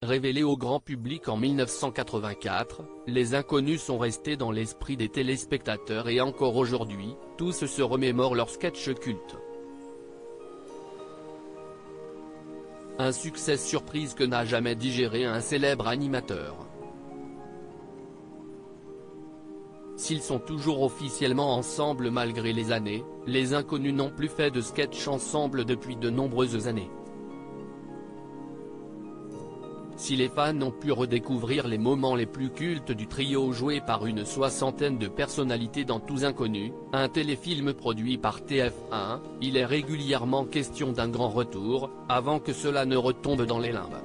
Révélés au grand public en 1984, Les Inconnus sont restés dans l'esprit des téléspectateurs et encore aujourd'hui, tous se remémorent leurs sketchs cultes. Un succès surprise que n'a jamais digéré un célèbre animateur. S'ils sont toujours officiellement ensemble malgré les années, Les Inconnus n'ont plus fait de sketch ensemble depuis de nombreuses années. Si les fans ont pu redécouvrir les moments les plus cultes du trio joué par une soixantaine de personnalités dans Tous Inconnus, un téléfilm produit par TF1, il est régulièrement question d'un grand retour, avant que cela ne retombe dans les limbes.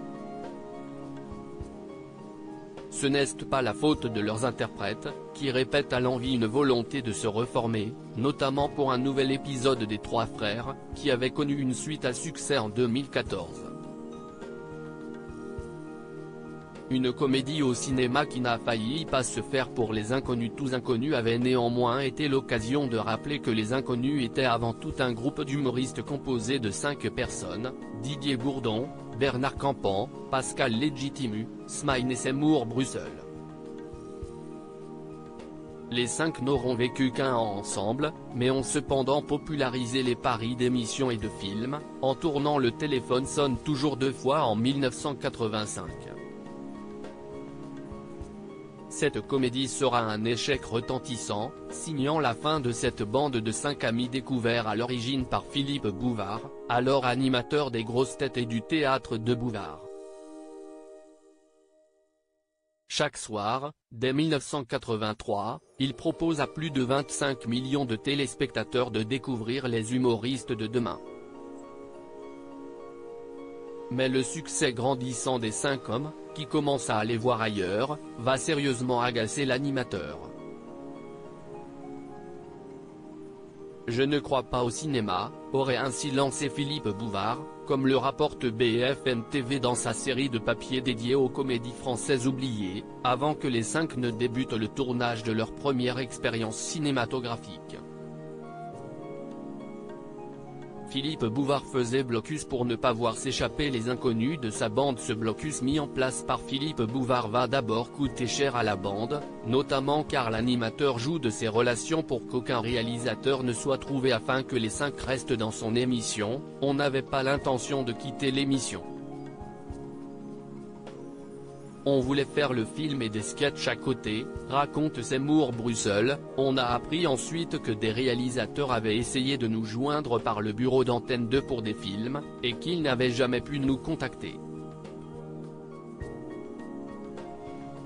Ce n'est pas la faute de leurs interprètes, qui répètent à l'envi une volonté de se reformer, notamment pour un nouvel épisode des Trois Frères, qui avait connu une suite à succès en 2014. Une comédie au cinéma qui n'a failli pas se faire pour Les Inconnus. Tous Inconnus avait néanmoins été l'occasion de rappeler que Les Inconnus étaient avant tout un groupe d'humoristes composé de 5 personnes, Didier Bourdon, Bernard Campan, Pascal Légitimu, Smaïn et Seymour Brussel. Les 5 n'auront vécu qu'un an ensemble, mais ont cependant popularisé les paris d'émissions et de films, en tournant Le téléphone sonne toujours 2 fois en 1985. Cette comédie sera un échec retentissant, signant la fin de cette bande de 5 amis découverts à l'origine par Philippe Bouvard, alors animateur des Grosses Têtes et du Théâtre de Bouvard. Chaque soir, dès 1983, il propose à plus de 25 millions de téléspectateurs de découvrir les humoristes de demain. Mais le succès grandissant des 5 hommes, qui commencent à aller voir ailleurs, va sérieusement agacer l'animateur. Je ne crois pas au cinéma, aurait ainsi lancé Philippe Bouvard, comme le rapporte BFM TV dans sa série de papier dédiée aux comédies françaises oubliées, avant que les 5 ne débutent le tournage de leur première expérience cinématographique. Philippe Bouvard faisait blocus pour ne pas voir s'échapper Les Inconnus de sa bande. Ce blocus mis en place par Philippe Bouvard va d'abord coûter cher à la bande, notamment car l'animateur joue de ses relations pour qu'aucun réalisateur ne soit trouvé afin que les 5 restent dans son émission. On n'avait pas l'intention de quitter l'émission. On voulait faire le film et des sketchs à côté, raconte Seymour Brussel. On a appris ensuite que des réalisateurs avaient essayé de nous joindre par le bureau d'Antenne 2 pour des films, et qu'ils n'avaient jamais pu nous contacter.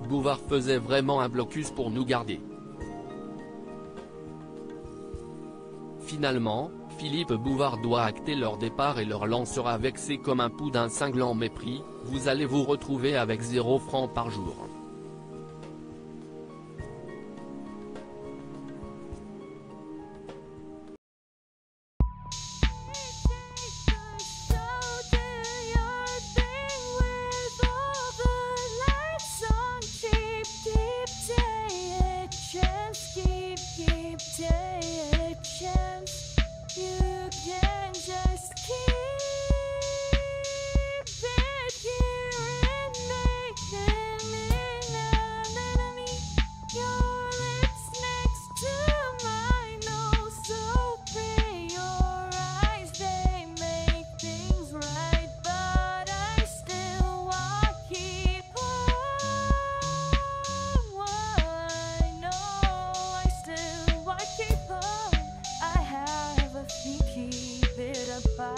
Bouvard faisait vraiment un blocus pour nous garder. Finalement, Philippe Bouvard doit acter leur départ et leur lancera vexé comme un pou d'un cinglant mépris, vous allez vous retrouver avec 0 francs par jour. Keep it apart.